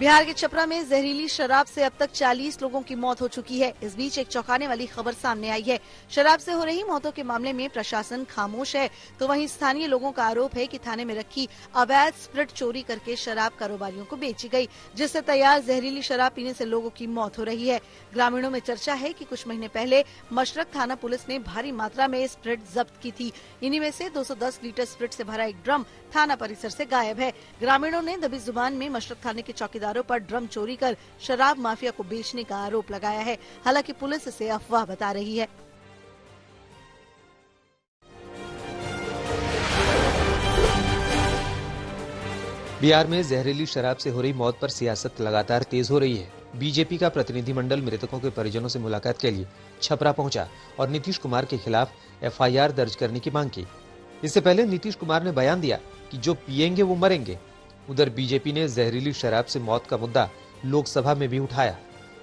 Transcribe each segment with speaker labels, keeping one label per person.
Speaker 1: बिहार के छपरा में जहरीली शराब से अब तक 40 लोगों की मौत हो चुकी है। इस बीच एक चौंकाने वाली खबर सामने आई है। शराब से हो रही मौतों के मामले में प्रशासन खामोश है, तो वहीं स्थानीय लोगों का आरोप है कि थाने में रखी अवैध स्प्रिट चोरी करके शराब कारोबारियों को बेची गई, जिससे तैयार जहरीली शराब पीने से लोगों की मौत हो रही है। ग्रामीणों में चर्चा है कि कुछ महीने पहले मशरक थाना पुलिस ने भारी मात्रा में स्प्रिट जब्त की थी। इन्हीं में से 210 लीटर स्प्रिट से भरा एक ड्रम थाना परिसर से गायब है। ग्रामीणों ने दबी जुबान में मशरक थाने के चौकीदारों पर ड्रम चोरी कर शराब माफिया को बेचने का आरोप लगाया है। हालांकि पुलिस इसे अफवाह बता रही है।
Speaker 2: बिहार में जहरीली शराब से हो रही मौत पर सियासत लगातार तेज हो रही है। बीजेपी का प्रतिनिधिमंडल मृतकों के परिजनों से मुलाकात के लिए छपरा पहुंचा और नीतीश कुमार के खिलाफ एफआईआर दर्ज करने की मांग की। इससे पहले नीतीश कुमार ने बयान दिया कि जो पिएंगे वो मरेंगे। उधर बीजेपी ने जहरीली शराब से मौत का मुद्दा लोकसभा में भी उठाया।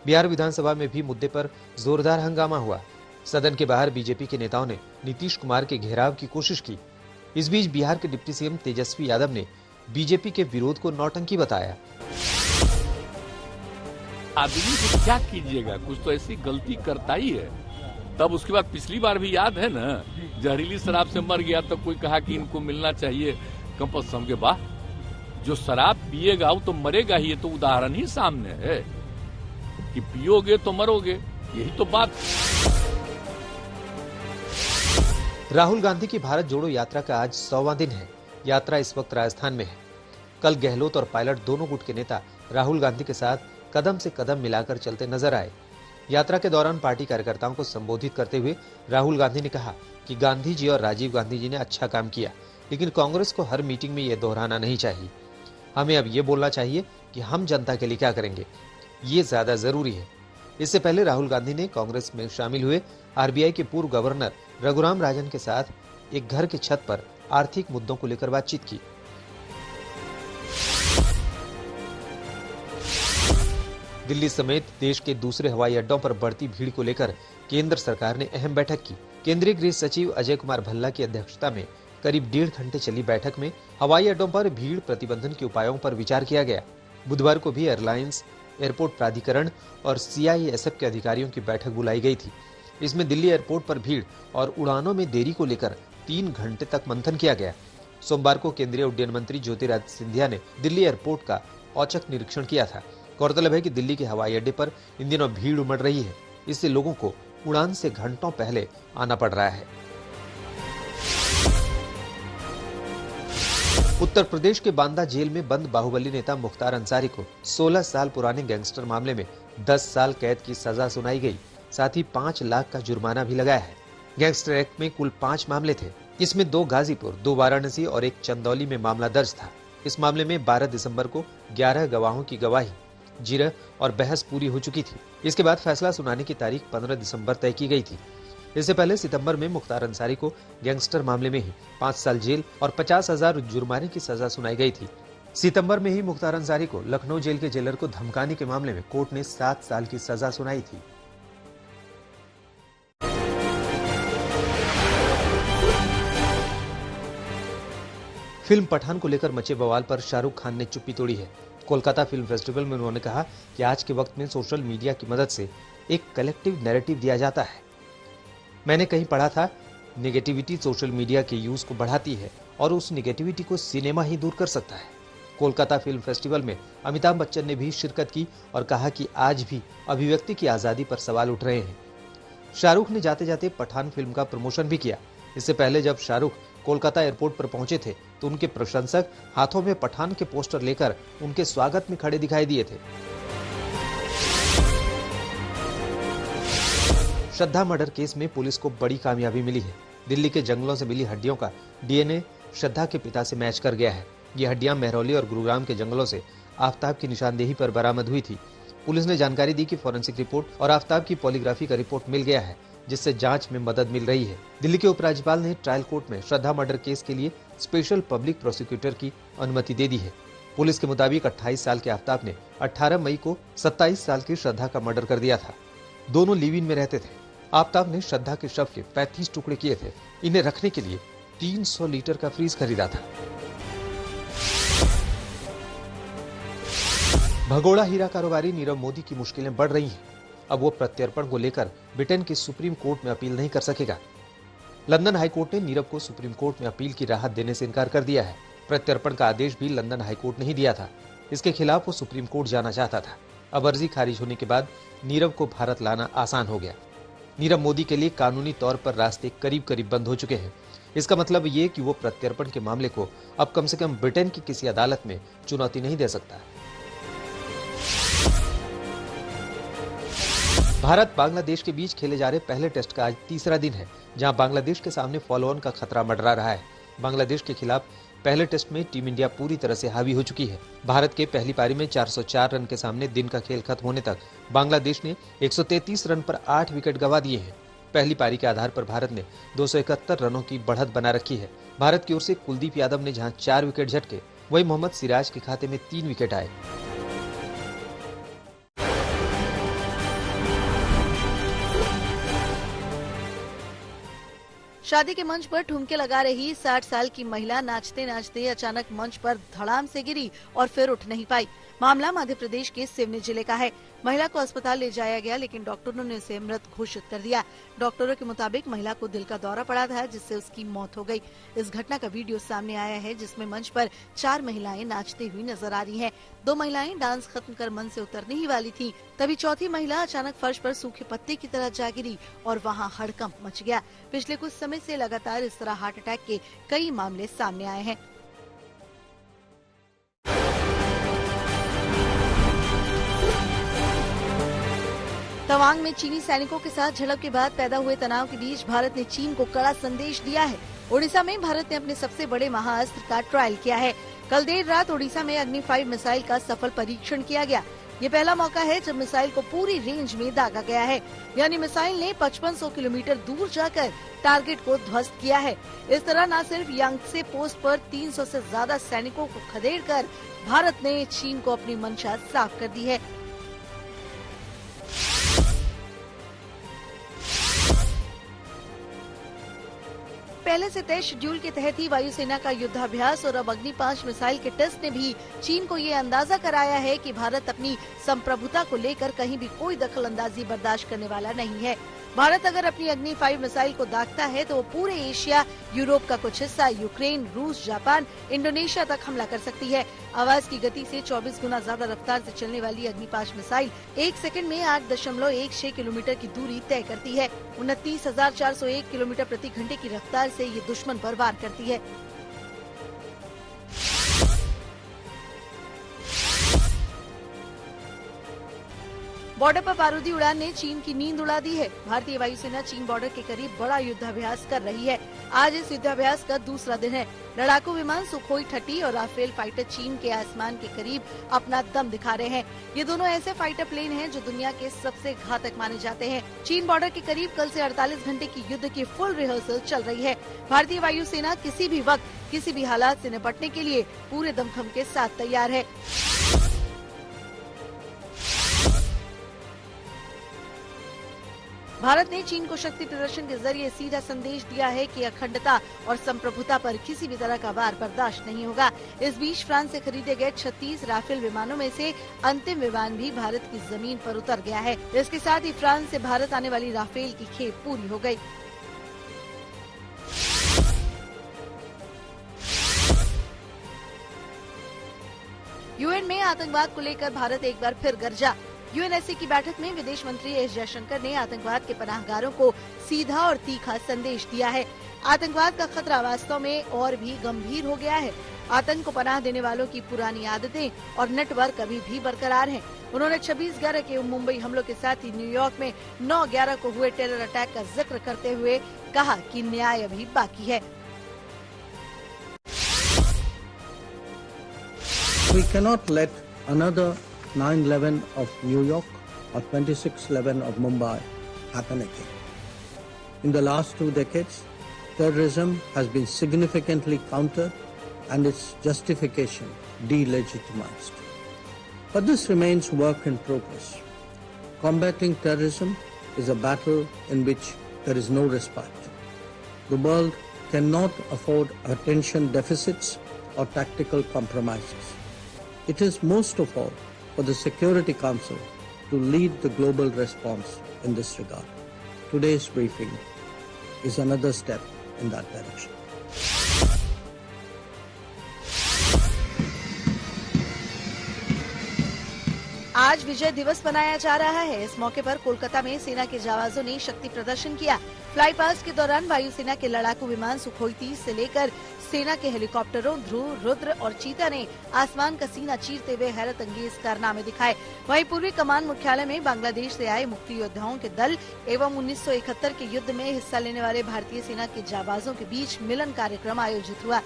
Speaker 2: बिहार विधानसभा में भी मुद्दे पर जोरदार हंगामा हुआ। सदन के बाहर बीजेपी के नेताओं ने नीतीश कुमार के घेराव की कोशिश की। इस बीच बिहार के डिप्टी सीएम तेजस्वी यादव ने बीजेपी के विरोध को नौटंकी बताया।
Speaker 3: आदमी को क्या कीजिएगा, कुछ तो ऐसी गलती करता ही है। तब उसके बाद पिछली बार भी याद है ना, जहरीली शराब से मर गया तो कोई कहा कि इनको मिलना चाहिए कंपल्सरी के बाद। जो शराब पिएगा वो तो मरेगा ही, ये तो उदाहरण ही सामने है कि पियोगे तो मरोगे, यही तो बात।
Speaker 2: राहुल गांधी की भारत जोड़ो यात्रा का आज 100वां दिन है। यात्रा इस वक्त राजस्थान में है। कल गहलोत और पायलट दोनों गुट के नेता राहुल गांधी के साथ कदम से कदम मिलाकर चलते नजर आए। यात्रा के दौरान पार्टी कार्यकर्ताओं को संबोधित करते हुए राहुल गांधी ने कहा कि गांधी जी और राजीव गांधी जी ने अच्छा काम किया, लेकिन कांग्रेस को हर मीटिंग में ये दोहराना नहीं चाहिए। हमें अब ये बोलना चाहिए कि हम जनता के लिए क्या करेंगे, ये ज्यादा जरूरी है। इससे पहले राहुल गांधी ने कांग्रेस में शामिल हुए आरबीआई के पूर्व गवर्नर रघुराम राजन के साथ एक घर की छत पर आर्थिक मुद्दों को लेकर बातचीत की। दिल्ली समेत देश के दूसरे हवाई अड्डों पर बढ़ती भीड़ को लेकर केंद्र सरकार ने अहम बैठक की। केंद्रीय गृह सचिव अजय कुमार भल्ला की अध्यक्षता में करीब 1.5 घंटे चली बैठक में हवाई अड्डों पर भीड़ प्रतिबंधन के उपायों पर विचार किया गया। बुधवार को भी एयरलाइंस, एयरपोर्ट प्राधिकरण और सीआईएसएफ के अधिकारियों की बैठक बुलाई गई थी। इसमें दिल्ली एयरपोर्ट पर भीड़ और उड़ानों में देरी को लेकर 3 घंटे तक मंथन किया गया। सोमवार को केंद्रीय उड्डयन मंत्री ज्योतिरादित्य सिंधिया ने दिल्ली एयरपोर्ट का औचक निरीक्षण किया था। गौरतलब है कि दिल्ली के हवाई अड्डे पर इन दिनों भीड़ उमड़ रही है। इससे लोगों को उड़ान से घंटों पहले आना पड़ रहा है। उत्तर प्रदेश के बांदा जेल में बंद बाहुबली नेता मुख्तार अंसारी को 16 साल पुराने गैंगस्टर मामले में 10 साल कैद की सजा सुनाई गई। साथ ही 5 लाख का जुर्माना भी लगाया है। गैंगस्टर एक्ट में कुल 5 मामले थे। इसमें 2 गाजीपुर, 2 वाराणसी और 1 चंदौली में मामला दर्ज था। इस मामले में 12 दिसंबर को 11 गवाहों की गवाही, जिरह और बहस पूरी हो चुकी थी। इसके बाद फैसला सुनाने की तारीख 15 दिसंबर तय की गई थी। इससे पहले सितंबर में मुख्तार अंसारी को गैंगस्टर मामले में ही 5 साल जेल और 50,000 जुर्माने की सजा सुनाई गई थी। सितंबर में ही मुख्तार अंसारी को लखनऊ जेल के जेलर को धमकाने के मामले में कोर्ट ने 7 साल की सजा सुनाई थी। फिल्म पठान को लेकर मचे बवाल पर शाहरुख खान ने चुप्पी तोड़ी है। कोलकाता फिल्म फेस्टिवल में उन्होंने कहा कि आज के वक्त में सोशल मीडिया की मदद से एक कलेक्टिव नैरेटिव दिया जाता है। मैंने कहीं पढ़ा था, नेगेटिविटी सोशल मीडिया के यूज को बढ़ाती है और उस नेगेटिविटी को सिनेमा ही दूर कर सकता है। कोलकाता फिल्म फेस्टिवल में अमिताभ बच्चन ने भी शिरकत की और कहा कि आज भी अभिव्यक्ति की आजादी पर सवाल उठ रहे हैं। शाहरुख ने जाते जाते पठान फिल्म का प्रमोशन भी किया। इससे पहले जब शाहरुख कोलकाता एयरपोर्ट पर पहुंचे थे तो उनके प्रशंसक हाथों में पठान के पोस्टर लेकर उनके स्वागत में खड़े दिखाई दिए थे। श्रद्धा मर्डर केस में पुलिस को बड़ी कामयाबी मिली है। दिल्ली के जंगलों से मिली हड्डियों का डीएनए श्रद्धा के पिता से मैच कर गया है। ये हड्डियां महरौली और गुरुग्राम के जंगलों से आफ्ताब की निशानदेही पर बरामद हुई थी। पुलिस ने जानकारी दी कि फॉरेंसिक रिपोर्ट और आफ्ताब की पॉलीग्राफी का रिपोर्ट मिल गया है, जिससे जांच में मदद मिल रही है। दिल्ली के उपराज्यपाल ने ट्रायल कोर्ट में श्रद्धा मर्डर केस के लिए स्पेशल पब्लिक प्रोसिक्यूटर की अनुमति दे दी है। पुलिस के मुताबिक 28 साल के आफ्ताब ने 18 मई को 27 साल की श्रद्धा का मर्डर कर दिया था। दोनों लिव इन में रहते थे। आफ्ताब ने श्रद्धा के शव के 35 टुकड़े किए थे। इन्हें रखने के लिए 300 लीटर का फ्रीज खरीदा था। भगोड़ा हीरा कारोबारी नीरव मोदी की मुश्किलें बढ़ रही हैं। अब वो प्रत्यर्पण को लेकर ब्रिटेन की सुप्रीम कोर्ट में अपील नहीं कर सकेगा। लंदन हाईकोर्ट ने नीरव को सुप्रीम कोर्ट में अपील की राहत देने से इनकार कर दिया है। प्रत्यर्पण का आदेश भी लंदन हाईकोर्ट ने ही दिया था। इसके खिलाफ वो सुप्रीम कोर्ट जाना चाहता था। अब अर्जी खारिज होने के बाद नीरव को भारत लाना आसान हो गया। नीरव मोदी के लिए कानूनी तौर पर रास्ते करीब करीब बंद हो चुके हैं। इसका मतलब ये कि वो प्रत्यर्पण के मामले को अब कम से कम ब्रिटेन की किसी अदालत में चुनौती नहीं दे सकता। भारत बांग्लादेश के बीच खेले जा रहे पहले टेस्ट का आज तीसरा दिन है, जहां बांग्लादेश के सामने फॉलो ऑन का खतरा मंडरा रहा है। बांग्लादेश के खिलाफ पहले टेस्ट में टीम इंडिया पूरी तरह से हावी हो चुकी है। भारत के पहली पारी में 404 रन के सामने दिन का खेल खत्म होने तक बांग्लादेश ने 133 रन पर 8 विकेट गंवा दिए हैं। पहली पारी के आधार पर भारत ने 271 रनों की बढ़त बना रखी है। भारत की ओर से कुलदीप यादव ने जहां 4 विकेट झटके, वहीं मोहम्मद सिराज के खाते में 3 विकेट आए।
Speaker 1: शादी के मंच पर ठुमके लगा रही 60 साल की महिला नाचते नाचते अचानक मंच पर धड़ाम से गिरी और फिर उठ नहीं पाई। मामला मध्य प्रदेश के सिवनी जिले का है। महिला को अस्पताल ले जाया गया, लेकिन डॉक्टरों ने उसे मृत घोषित कर दिया। डॉक्टरों के मुताबिक महिला को दिल का दौरा पड़ा था, जिससे उसकी मौत हो गई। इस घटना का वीडियो सामने आया है, जिसमें मंच पर 4 महिलाएं नाचती हुई नजर आ रही हैं। 2 महिलाएं डांस खत्म कर मंच से उतरने ही वाली थी, तभी चौथी महिला अचानक फर्श पर सूखे पत्ते की तरह जा गिरी और वहाँ हड़कंप मच गया। पिछले कुछ समय से लगातार इस तरह हार्ट अटैक के कई मामले सामने आए हैं। तवांग में चीनी सैनिकों के साथ झड़प के बाद पैदा हुए तनाव के बीच भारत ने चीन को कड़ा संदेश दिया है। ओडिशा में भारत ने अपने सबसे बड़े महाअस्त्र का ट्रायल किया है। कल देर रात ओडिशा में अग्नि 5 मिसाइल का सफल परीक्षण किया गया। ये पहला मौका है जब मिसाइल को पूरी रेंज में दागा गया है, यानी मिसाइल ने 5500 किलोमीटर दूर जाकर टारगेट को ध्वस्त किया है। इस तरह न सिर्फ यांगत्से पोस्ट पर 300 से ज्यादा सैनिकों को खदेड़कर भारत ने चीन को अपनी मंशा साफ कर दी है। पहले से तय शेड्यूल के तहत ही वायुसेना का युद्धाभ्यास और अब अग्नि 5 मिसाइल के टेस्ट ने भी चीन को ये अंदाजा कराया है कि भारत अपनी संप्रभुता को लेकर कहीं भी कोई दखल अंदाजी बर्दाश्त करने वाला नहीं है। भारत अगर अपनी अग्नि 5 मिसाइल को दागता है तो वो पूरे एशिया, यूरोप का कुछ हिस्सा, यूक्रेन, रूस, जापान, इंडोनेशिया तक हमला कर सकती है। आवाज की गति से 24 गुना ज्यादा रफ्तार से चलने वाली अग्नि 5 मिसाइल 1 सेकंड में 8.16 किलोमीटर की दूरी तय करती है। 29,401 किलोमीटर प्रति घंटे की रफ्तार से ये दुश्मन पर वार करती है। बॉर्डर पर बारूदी उड़ान ने चीन की नींद उड़ा दी है। भारतीय वायुसेना चीन बॉर्डर के करीब बड़ा युद्धाभ्यास कर रही है। आज इस युद्धाभ्यास का दूसरा दिन है। लड़ाकू विमान सुखोई 30 और राफेल फाइटर चीन के आसमान के करीब अपना दम दिखा रहे हैं। ये दोनों ऐसे फाइटर प्लेन हैं जो दुनिया के सबसे घातक माने जाते हैं। चीन बॉर्डर के करीब कल से 48 घंटे की युद्ध की फुल रिहर्सल चल रही है। भारतीय वायुसेना किसी भी वक्त, किसी भी हालात से निपटने के लिए पूरे दमखम के साथ तैयार है। भारत ने चीन को शक्ति प्रदर्शन के जरिए सीधा संदेश दिया है कि अखंडता और संप्रभुता पर किसी भी तरह का वार बर्दाश्त नहीं होगा। इस बीच फ्रांस से खरीदे गए 36 राफेल विमानों में से अंतिम विमान भी भारत की जमीन पर उतर गया है। इसके साथ ही फ्रांस से भारत आने वाली राफेल की खेप पूरी हो गई। यूएन में आतंकवाद को लेकर भारत एक बार फिर गरजा। यूएनएससी की बैठक में विदेश मंत्री एस जयशंकर ने आतंकवाद के पनाहगारों को सीधा और तीखा संदेश दिया है। आतंकवाद का खतरा वास्तव में और भी गंभीर हो गया है। आतंक को पनाह देने वालों की पुरानी आदतें और नेटवर्क अभी भी बरकरार हैं। उन्होंने 26/11 के मुंबई हमलों के साथ ही न्यूयॉर्क में 9/11 को हुए टेरर अटैक का जिक्र करते हुए कहा कि न्याय अभी बाकी है।
Speaker 4: We cannot let another 9/11 of New York or 26/11 of Mumbai happen again. In the last 2 decades, terrorism has been significantly countered and its justification delegitimized. But this remains work in progress. Combating terrorism is a battle in which there is no respite. The world cannot afford attention deficits or tactical compromises. It is most of all for the Security Council to lead the global response in this regard. Today's briefing is another step in that direction.
Speaker 1: आज विजय दिवस मनाया जा रहा है। इस मौके पर कोलकाता में सेना के जाबाजों ने शक्ति प्रदर्शन किया। फ्लाई पास्ट के दौरान वायुसेना के लड़ाकू विमान सुखोई 30 से लेकर सेना के हेलीकॉप्टरों ध्रुव, रुद्र और चीता ने आसमान का सीना चीरते हुए हैरत अंगेज कारनामे दिखाए। वहीं पूर्वी कमान मुख्यालय में बांग्लादेश से आए मुक्ति योद्धाओं के दल एवं 1971 के युद्ध में हिस्सा लेने वाले भारतीय सेना के जाबाजों के बीच मिलन कार्यक्रम आयोजित हुआ।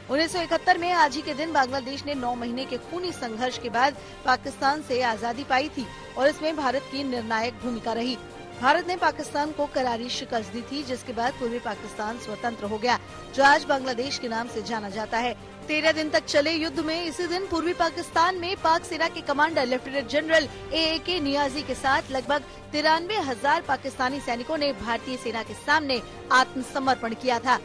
Speaker 1: 1971 में आज ही के दिन बांग्लादेश ने 9 महीने के खूनी संघर्ष के बाद पाकिस्तान से आजादी पाई थी और इसमें भारत की निर्णायक भूमिका रही। भारत ने पाकिस्तान को करारी शिकस्त दी थी, जिसके बाद पूर्वी पाकिस्तान स्वतंत्र हो गया, जो आज बांग्लादेश के नाम से जाना जाता है। 13 दिन तक चले युद्ध में इसी दिन पूर्वी पाकिस्तान में पाक सेना के commander lieutenant general A.A.K. Niazi के साथ लगभग 93,000 पाकिस्तानी सैनिकों ने भारतीय सेना के सामने आत्मसमर्पण किया था।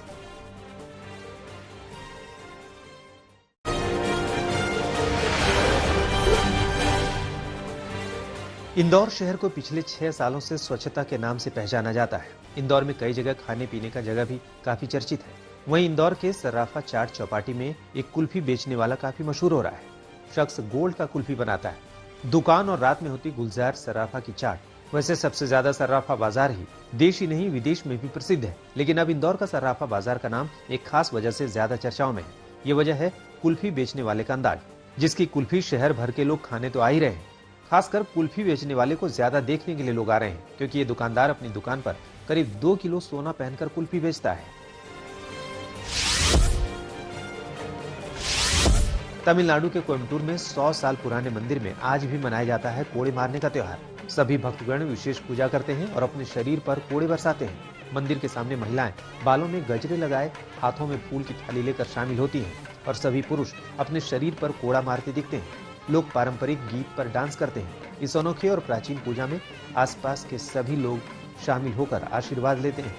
Speaker 2: इंदौर शहर को पिछले 6 सालों से स्वच्छता के नाम से पहचाना जाता है। इंदौर में कई जगह खाने पीने का जगह भी काफी चर्चित है। वहीं इंदौर के सर्राफा चाट चौपाटी में एक कुल्फी बेचने वाला काफी मशहूर हो रहा है। शख्स गोल्ड का कुल्फी बनाता है। दुकान और रात में होती गुलजार सर्राफा की चाट। वैसे सबसे ज्यादा सर्राफा बाजार ही देश ही नहीं विदेश में भी प्रसिद्ध है, लेकिन अब इंदौर का सर्राफा बाजार का नाम एक खास वजह से ज्यादा चर्चाओं में है। ये वजह है कुल्फी बेचने वाले का अंदाज, जिसकी कुल्फी शहर भर के लोग खाने तो आ ही रहे हैं। खासकर कुल्फी बेचने वाले को ज्यादा देखने के लिए लोग आ रहे हैं, क्योंकि ये दुकानदार अपनी दुकान पर करीब 2 किलो सोना पहनकर कुल्फी बेचता है। तमिलनाडु के कोयम्बटूर में 100 साल पुराने मंदिर में आज भी मनाया जाता है कोड़े मारने का त्योहार। सभी भक्तगण विशेष पूजा करते हैं और अपने शरीर पर कोड़े बरसाते हैं। मंदिर के सामने महिलाएं बालों में गजरे लगाए हाथों में फूल की थाली लेकर शामिल होती हैं और सभी पुरुष अपने शरीर पर कोड़ा मारते दिखते हैं। लोग पारंपरिक गीत पर डांस करते हैं। इस अनोखे और प्राचीन पूजा में आसपास के सभी लोग शामिल होकर आशीर्वाद लेते हैं।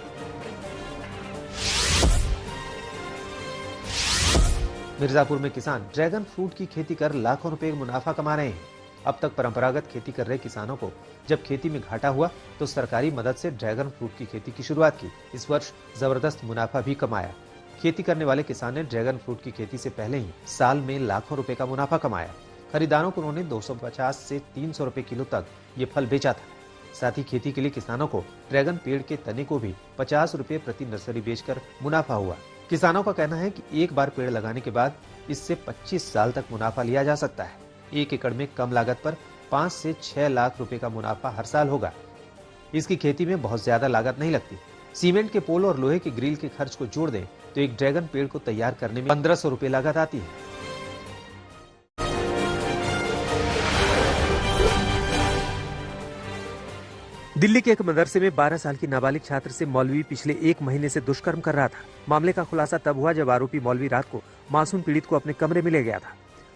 Speaker 2: मिर्जापुर में किसान ड्रैगन फ्रूट की खेती कर लाखों रुपए मुनाफा कमा रहे हैं। अब तक परंपरागत खेती कर रहे किसानों को जब खेती में घाटा हुआ तो सरकारी मदद से ड्रैगन फ्रूट की खेती की शुरुआत की। इस वर्ष जबरदस्त मुनाफा भी कमाया। खेती करने वाले किसान ने ड्रैगन फ्रूट की खेती से पहले ही साल में लाखों रुपए का मुनाफा कमाया। खरीदारों को उन्होंने 250 से 300 रुपए किलो तक ये फल बेचा था। साथ ही खेती के लिए किसानों को ड्रैगन पेड़ के तने को भी 50 रुपए प्रति नर्सरी बेचकर मुनाफा हुआ। किसानों का कहना है कि एक बार पेड़ लगाने के बाद इससे 25 साल तक मुनाफा लिया जा सकता है। 1 एकड़ में कम लागत पर 5 से 6 लाख रुपए का मुनाफा हर साल होगा। इसकी खेती में बहुत ज्यादा लागत नहीं लगती। सीमेंट के पोल और लोहे के ग्रिल के खर्च को जोड़ दें तो एक ड्रैगन पेड़ को तैयार करने में 1500 रुपए लागत आती है। दिल्ली के एक मदरसे में 12 साल की नाबालिग छात्र से मौलवी पिछले 1 महीने से दुष्कर्म कर रहा था। मामले का खुलासा तब हुआ जब आरोपी मौलवी रात को मासूम पीड़ित को अपने कमरे में ले गया था।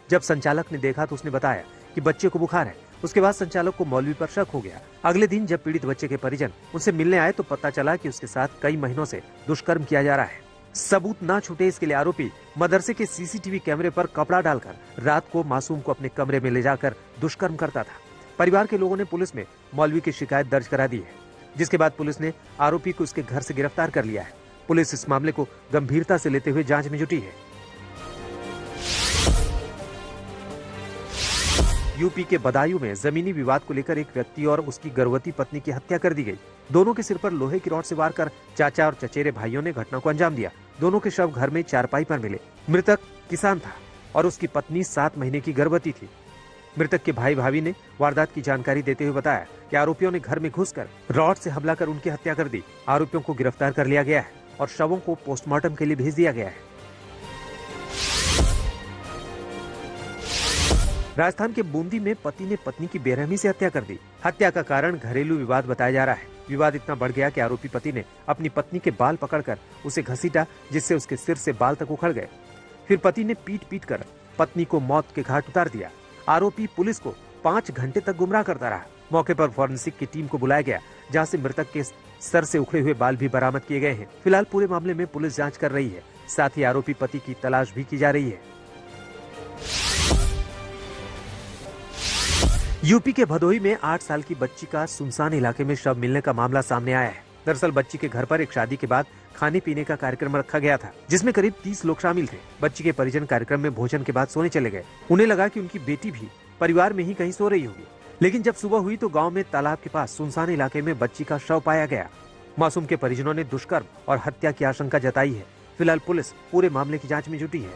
Speaker 2: जब संचालक ने देखा तो उसने बताया कि बच्चे को बुखार है। उसके बाद संचालक को मौलवी पर शक हो गया। अगले दिन जब पीड़ित बच्चे के परिजन उनसे मिलने आए तो पता चला कि उसके साथ कई महीनों से दुष्कर्म किया जा रहा है। सबूत ना छूटे इसके लिए आरोपी मदरसे के सीसीटीवी कैमरे पर कपड़ा डालकर रात को मासूम को अपने कमरे में ले जाकर दुष्कर्म करता था। परिवार के लोगों ने पुलिस में मौलवी की शिकायत दर्ज करा दी है, जिसके बाद पुलिस ने आरोपी को उसके घर से गिरफ्तार कर लिया है। पुलिस इस मामले को गंभीरता से लेते हुए जांच में जुटी है। यूपी के बदायूं में जमीनी विवाद को लेकर एक व्यक्ति और उसकी गर्भवती पत्नी की हत्या कर दी गई। दोनों के सिर पर लोहे की रॉड से वार कर चाचा और चचेरे भाइयों ने घटना को अंजाम दिया। दोनों के शव घर में चारपाई पर मिले। मृतक किसान था और उसकी पत्नी 7 महीने की गर्भवती थी। मृतक के भाई भाभी ने वारदात की जानकारी देते हुए बताया कि आरोपियों ने घर में घुसकर रॉड से हमला कर उनकी हत्या कर दी। आरोपियों को गिरफ्तार कर लिया गया है और शवों को पोस्टमार्टम के लिए भेज दिया गया है। राजस्थान के बूंदी में पति ने पत्नी की बेरहमी से हत्या कर दी। हत्या का कारण घरेलू विवाद बताया जा रहा है। विवाद इतना बढ़ गया कि आरोपी पति ने अपनी पत्नी के बाल पकड़कर उसे घसीटा, जिससे उसके सिर से बाल तक उखड़ गए। फिर पति ने पीट कर पत्नी को मौत के घाट उतार दिया। आरोपी पुलिस को 5 घंटे तक गुमराह करता रहा। मौके पर फॉरेंसिक की टीम को बुलाया गया, जहां से मृतक के सर से उखड़े हुए बाल भी बरामद किए गए हैं। फिलहाल पूरे मामले में पुलिस जांच कर रही है। साथ ही आरोपी पति की तलाश भी की जा रही है। यूपी के भदोही में 8 साल की बच्ची का सुनसान इलाके में शव मिलने का मामला सामने आया है। दरअसल बच्ची के घर पर एक शादी के बाद खाने पीने का कार्यक्रम रखा गया था, जिसमें करीब 30 लोग शामिल थे। बच्ची के परिजन कार्यक्रम में भोजन के बाद सोने चले गए। उन्हें लगा कि उनकी बेटी भी परिवार में ही कहीं सो रही होगी, लेकिन जब सुबह हुई तो गांव में तालाब के पास सुनसान इलाके में बच्ची का शव पाया गया। मासूम के परिजनों ने दुष्कर्म और हत्या की आशंका जताई है। फिलहाल पुलिस पूरे मामले की जाँच में जुटी है।